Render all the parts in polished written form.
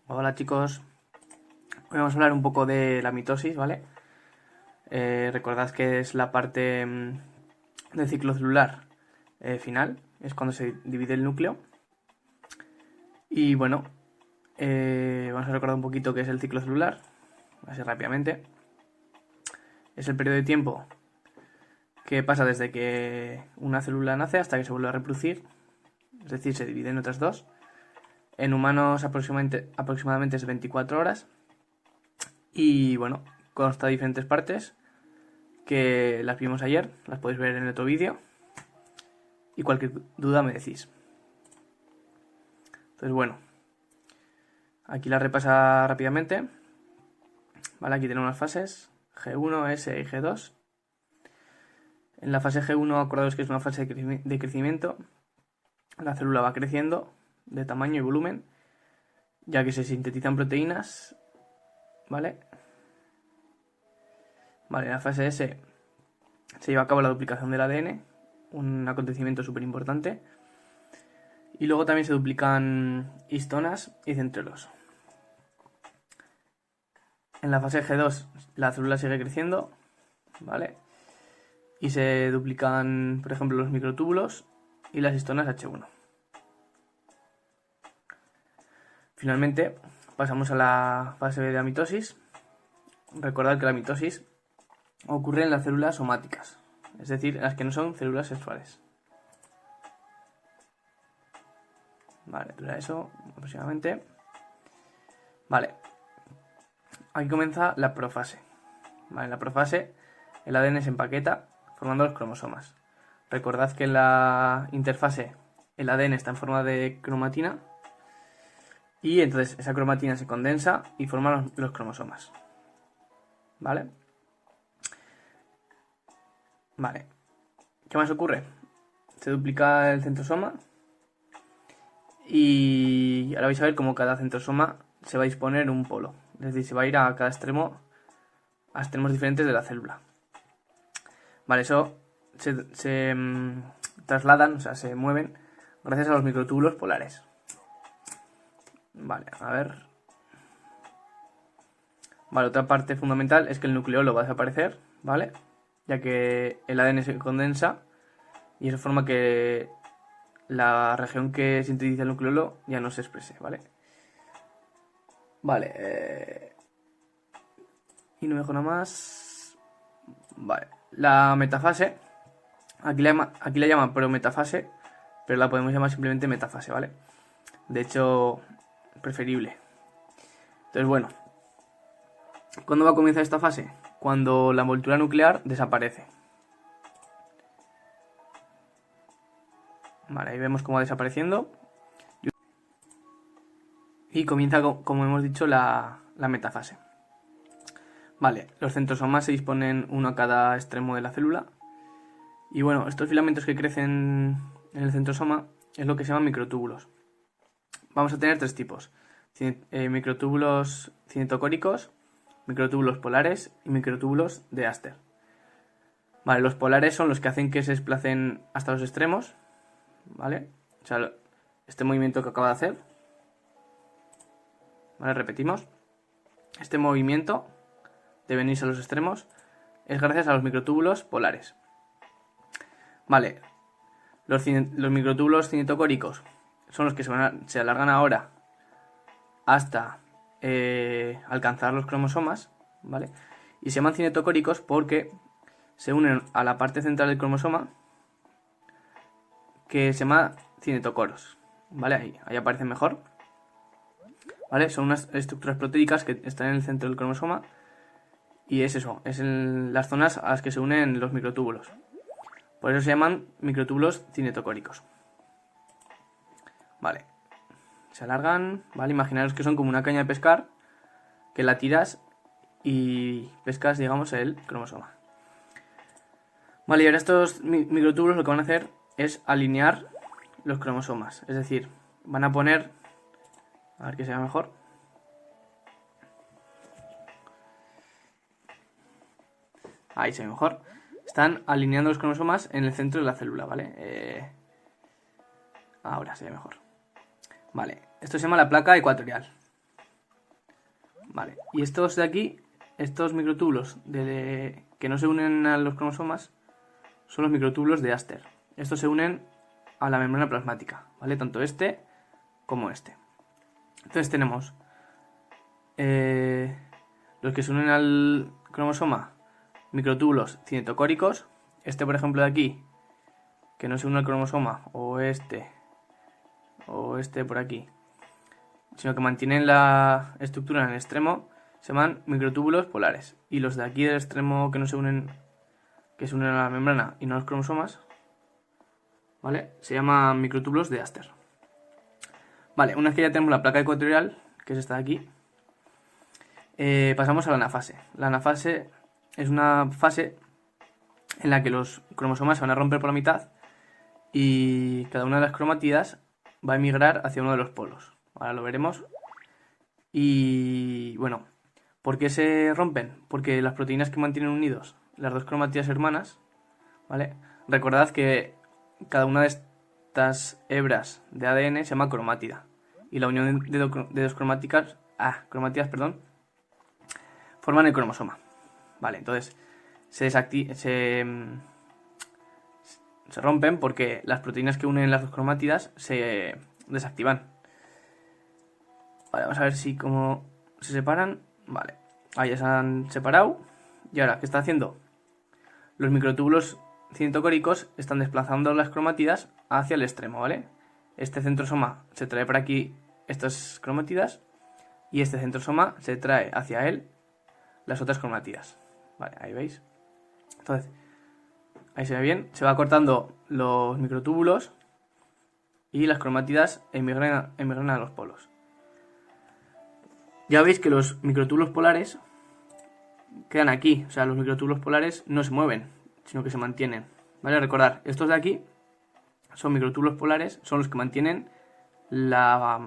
Hola chicos, hoy vamos a hablar un poco de la mitosis, ¿vale? Recordad que es la parte del ciclo celular final, es cuando se divide el núcleo. Y bueno, vamos a recordar un poquito qué es el ciclo celular, así rápidamente. Es el periodo de tiempo que pasa desde que una célula nace hasta que se vuelve a reproducir, es decir, se divide en otras dos. En humanos aproximadamente es 24 horas. Y bueno, consta de diferentes partes que las vimos ayer, las podéis ver en el otro vídeo. Y cualquier duda me decís. Entonces bueno, aquí la repasa rápidamente. Vale, aquí tenemos las fases G1, S y G2. En la fase G1 acordaos que es una fase de crecimiento. La célula va creciendo de tamaño y volumen, ya que se sintetizan proteínas. Vale, en la fase S se lleva a cabo la duplicación del ADN, un acontecimiento súper importante. Y luego también se duplican histonas y centriolos. En la fase G2 la célula sigue creciendo, ¿vale? Y se duplican, por ejemplo, los microtúbulos y las histonas H1. Finalmente, pasamos a la fase de la mitosis. Recordad que la mitosis ocurre en las células somáticas, es decir, en las que no son células sexuales. Vale, dura eso aproximadamente. Vale, aquí comienza la profase. Vale, en la profase el ADN se empaqueta formando los cromosomas. Recordad que en la interfase el ADN está en forma de cromatina y entonces esa cromatina se condensa y forma los cromosomas. ¿Vale? Vale. ¿Qué más ocurre? Se duplica el centrosoma y ahora vais a ver cómo cada centrosoma se va a disponer en un polo. Es decir, se va a ir a cada extremo, a extremos diferentes de la célula. Vale, eso se trasladan, o sea, se mueven gracias a los microtúbulos polares. Vale, a ver. Vale, otra parte fundamental es que el nucleolo va a desaparecer, ¿vale? Ya que el ADN se condensa y eso forma que la región que sintetiza el nucleolo ya no se exprese, ¿vale? Vale, y no me dejo nada más. Vale, la metafase, aquí la llaman prometafase, pero la podemos llamar simplemente metafase, ¿vale? De hecho, preferible. Entonces, bueno, ¿cuándo va a comenzar esta fase? Cuando la envoltura nuclear desaparece. Vale, ahí vemos cómo va desapareciendo. Y comienza, como hemos dicho, la metafase. Vale, los centrosomas se disponen uno a cada extremo de la célula. Y bueno, estos filamentos que crecen en el centrosoma es lo que se llaman microtúbulos. Vamos a tener tres tipos: microtúbulos cinetocóricos, microtúbulos polares y microtúbulos de Aster. Vale, los polares son los que hacen que se desplacen hasta los extremos, ¿vale? O sea, este movimiento que acaba de hacer. Vale, repetimos. Este movimiento de venirse a los extremos es gracias a los microtúbulos polares. Vale, los microtúbulos cinetocóricos son los que se alargan ahora hasta alcanzar los cromosomas, ¿vale? Y se llaman cinetocóricos porque se unen a la parte central del cromosoma, que se llama cinetocoros, ¿vale? Ahí aparecen mejor, ¿vale? Son unas estructuras proteicas que están en el centro del cromosoma y es eso, es las zonas a las que se unen los microtúbulos. Por eso se llaman microtúbulos cinetocóricos. Vale, se alargan, ¿vale? Imaginaros que son como una caña de pescar, que la tiras y pescas, digamos, el cromosoma. Vale, y ahora estos microtúbulos lo que van a hacer es alinear los cromosomas. Es decir, van a poner, a ver que sea mejor. Ahí se ve mejor. Están alineando los cromosomas en el centro de la célula, ¿vale? Ahora se ve mejor. Vale, esto se llama la placa ecuatorial. Vale, y estos de aquí, estos microtúbulos que no se unen a los cromosomas, son los microtúbulos de Aster. Estos se unen a la membrana plasmática, ¿vale? Tanto este como este. Entonces tenemos los que se unen al cromosoma, microtúbulos cinetocóricos. Este, por ejemplo, de aquí, que no se une al cromosoma, o este por aquí, sino que mantienen la estructura en el extremo, se llaman microtúbulos polares. Y los de aquí del extremo que no se unen, que se unen a la membrana y no a los cromosomas, ¿vale? Se llaman microtúbulos de Aster. Vale, una vez que ya tenemos la placa ecuatorial, que es esta de aquí, pasamos a la anafase. La anafase es una fase en la que los cromosomas se van a romper por la mitad y cada una de las cromátidas va a emigrar hacia uno de los polos. Ahora lo veremos. Y bueno, ¿por qué se rompen? Porque las proteínas que mantienen unidos las dos cromátidas hermanas, ¿vale? Recordad que cada una de estas hebras de ADN se llama cromátida. Y la unión de dos cromátidas, forman el cromosoma. Vale, entonces se rompen porque las proteínas que unen las dos cromátidas se desactivan. Vale, vamos a ver si cómo se separan. Vale, ahí ya se han separado. Y ahora, ¿qué está haciendo? Los microtúbulos cinetocóricos están desplazando las cromátidas hacia el extremo, ¿vale? Este centrosoma se trae por aquí estas cromátidas y este centrosoma se trae hacia él las otras cromátidas. Vale, ahí veis. Entonces, ahí se ve bien. Se va cortando los microtúbulos y las cromátidas emigran a los polos. Ya veis que los microtúbulos polares quedan aquí. O sea, los microtúbulos polares no se mueven, sino que se mantienen. ¿Vale? Recordad, estos de aquí son microtúbulos polares, son los que mantienen la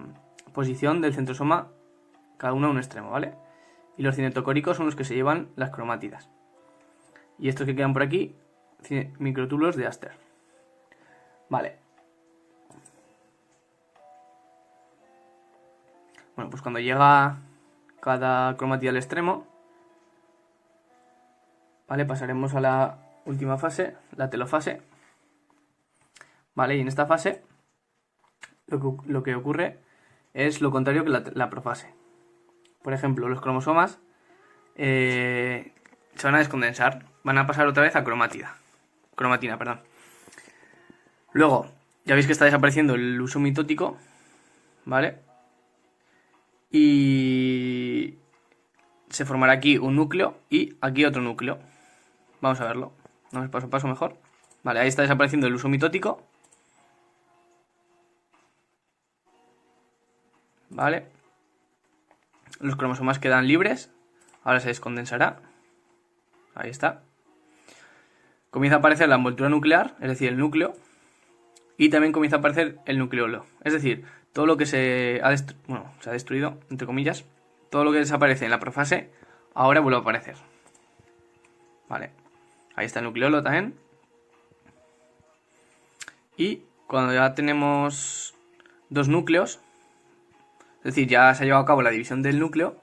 posición del centrosoma cada uno a un extremo, ¿vale? Y los cinetocóricos son los que se llevan las cromátidas. Y estos que quedan por aquí, microtúbulos de Aster. Vale. Bueno, pues cuando llega cada cromátida al extremo, ¿vale? Pasaremos a la última fase, la telofase. Vale, y en esta fase lo que ocurre es lo contrario que la profase. Por ejemplo, los cromosomas se van a descondensar, van a pasar otra vez a cromatina, perdón. Luego, ya veis que está desapareciendo el uso mitótico, ¿vale? Y se formará aquí un núcleo y aquí otro núcleo. Vamos a verlo. Vamos paso a paso mejor. Vale, ahí está desapareciendo el uso mitótico. Vale. Los cromosomas quedan libres. Ahora se descondensará. Ahí está. Comienza a aparecer la envoltura nuclear, es decir, el núcleo. Y también comienza a aparecer el nucleolo. Es decir, todo lo que se ha destruido, entre comillas, todo lo que desaparece en la profase, ahora vuelve a aparecer. Vale. Ahí está el nucleolo también. Y cuando ya tenemos dos núcleos, es decir, ya se ha llevado a cabo la división del núcleo,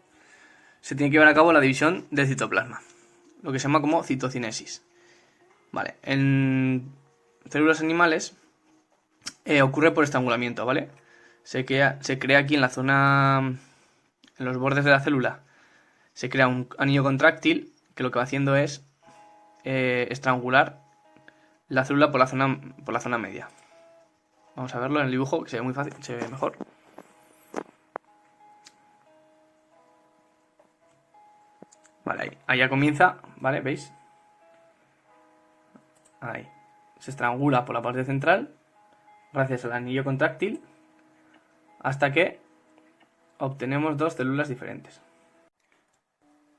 se tiene que llevar a cabo la división del citoplasma, lo que se llama como citocinesis. Vale, en células animales ocurre por estrangulamiento, ¿vale? Se crea aquí en la zona, en los bordes de la célula, se crea un anillo contráctil que lo que va haciendo es estrangular la célula por la zona media. Vamos a verlo en el dibujo, que se ve muy fácil, se ve mejor. Vale, ahí ya comienza, ¿vale? ¿Veis? Ahí. Se estrangula por la parte central, gracias al anillo contráctil, hasta que obtenemos dos células diferentes.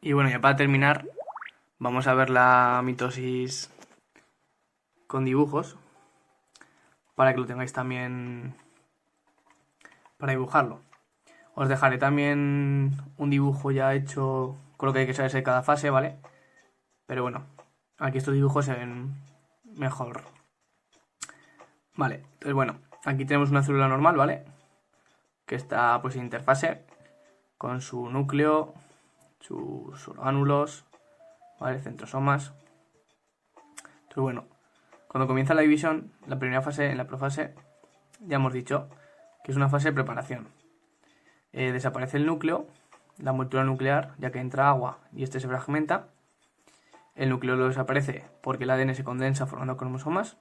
Y bueno, ya para terminar, vamos a ver la mitosis con dibujos, para que lo tengáis también para dibujarlo. Os dejaré también un dibujo ya hecho con lo que hay que saber de cada fase, ¿vale? Pero bueno, aquí estos dibujos se ven mejor. Vale, entonces bueno, aquí tenemos una célula normal, ¿vale? Que está pues en interfase con su núcleo, sus orgánulos, ¿vale? Centrosomas. Entonces, bueno, cuando comienza la división, la primera fase, en la profase, ya hemos dicho que es una fase de preparación. Desaparece el núcleo, la envoltura nuclear, ya que entra agua y este se fragmenta. El núcleo lo desaparece porque el ADN se condensa formando cromosomas.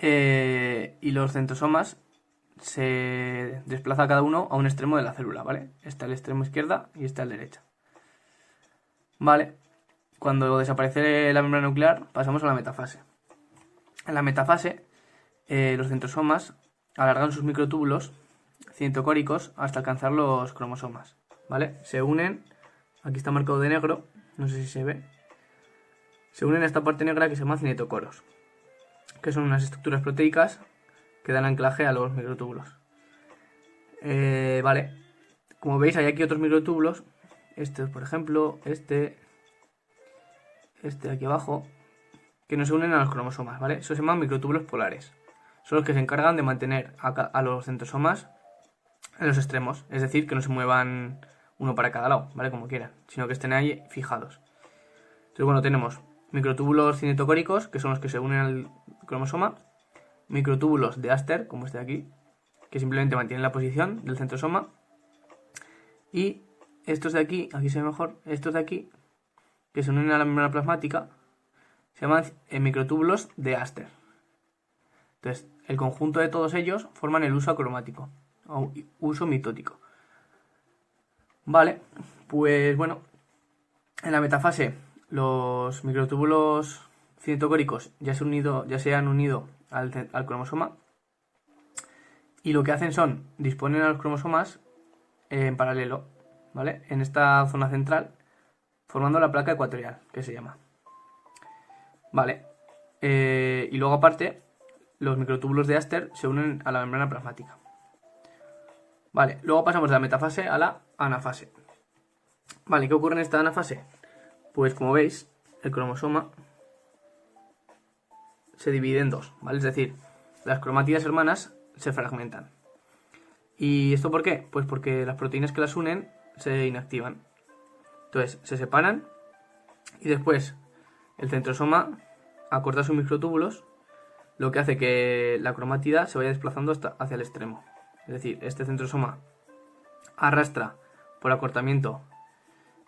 Y los centrosomas se desplaza cada uno a un extremo de la célula, ¿vale? Está el extremo izquierda y está el derecha. Vale, cuando desaparece la membrana nuclear pasamos a la metafase. En la metafase los centrosomas alargan sus microtúbulos cinetocóricos hasta alcanzar los cromosomas, ¿vale? Se unen, aquí está marcado de negro, no sé si se ve, se unen a esta parte negra que se llama cinetocoros, que son unas estructuras proteicas que dan anclaje a los microtúbulos. Vale, como veis hay aquí otros microtúbulos, este por ejemplo, este de aquí abajo, que no se unen a los cromosomas, ¿vale? Eso se llaman microtúbulos polares. Son los que se encargan de mantener a los centrosomas en los extremos, es decir, que no se muevan uno para cada lado, ¿vale? Como quieran, sino que estén ahí fijados. Entonces, bueno, tenemos microtúbulos cinetocóricos, que son los que se unen al cromosoma, microtúbulos de Aster, como este de aquí, que simplemente mantienen la posición del centrosoma, y estos de aquí se ve mejor, estos de aquí, que se unen a la membrana plasmática, se llaman microtúbulos de Aster. Entonces, el conjunto de todos ellos forman el uso acromático, o uso mitótico. Vale, pues bueno, en la metafase los microtúbulos cinetocóricos ya se han unido al cromosoma, y lo que hacen son disponen a los cromosomas en paralelo, ¿vale? En esta zona central, formando la placa ecuatorial, que se llama. Vale, y luego aparte, los microtúbulos de Aster se unen a la membrana plasmática. Vale, luego pasamos de la metafase a la anafase. Vale, ¿qué ocurre en esta anafase? Pues como veis, el cromosoma se divide en dos, ¿vale? Es decir, las cromátidas hermanas se fragmentan. ¿Y esto por qué? Pues porque las proteínas que las unen se inactivan. Entonces, se separan y después el centrosoma acorta sus microtúbulos, lo que hace que la cromátida se vaya desplazando hacia el extremo. Es decir, este centrosoma arrastra por acortamiento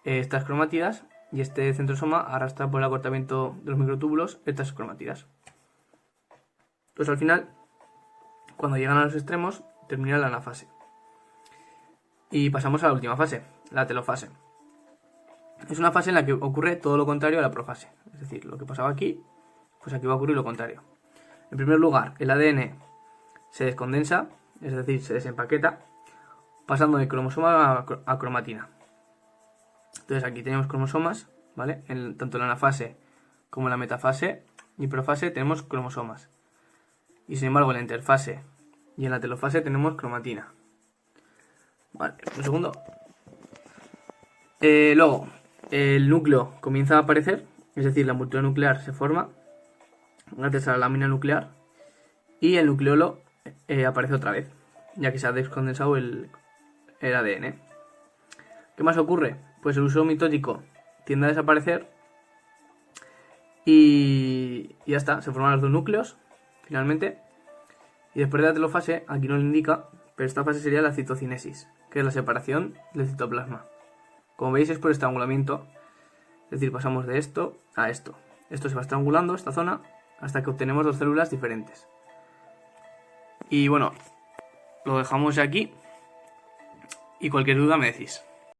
estas cromátidas y este centrosoma arrastra por el acortamiento de los microtúbulos estas cromátidas. Entonces al final, cuando llegan a los extremos, termina la anafase. Y pasamos a la última fase, la telofase. Es una fase en la que ocurre todo lo contrario a la profase. Es decir, lo que pasaba aquí, pues aquí va a ocurrir lo contrario. En primer lugar, el ADN se descondensa, es decir, se desempaqueta, pasando de cromosoma a cromatina. Entonces aquí tenemos cromosomas, ¿vale? Tanto en la anafase como en la metafase y profase tenemos cromosomas. Y sin embargo en la interfase y en la telofase tenemos cromatina. Vale, un segundo. Luego, el núcleo comienza a aparecer, es decir, la envoltura nuclear se forma gracias a la lámina nuclear y el nucleolo aparece otra vez, ya que se ha descondensado el ADN. ¿Qué más ocurre? Pues el uso mitótico tiende a desaparecer y ya está, se forman los dos núcleos finalmente. Y después de la telofase, aquí no lo indica, pero esta fase sería la citocinesis, que es la separación del citoplasma. Como veis es por estrangulamiento, es decir, pasamos de esto a esto. Esto se va estrangulando, esta zona, hasta que obtenemos dos células diferentes. Y bueno, lo dejamos aquí y cualquier duda me decís.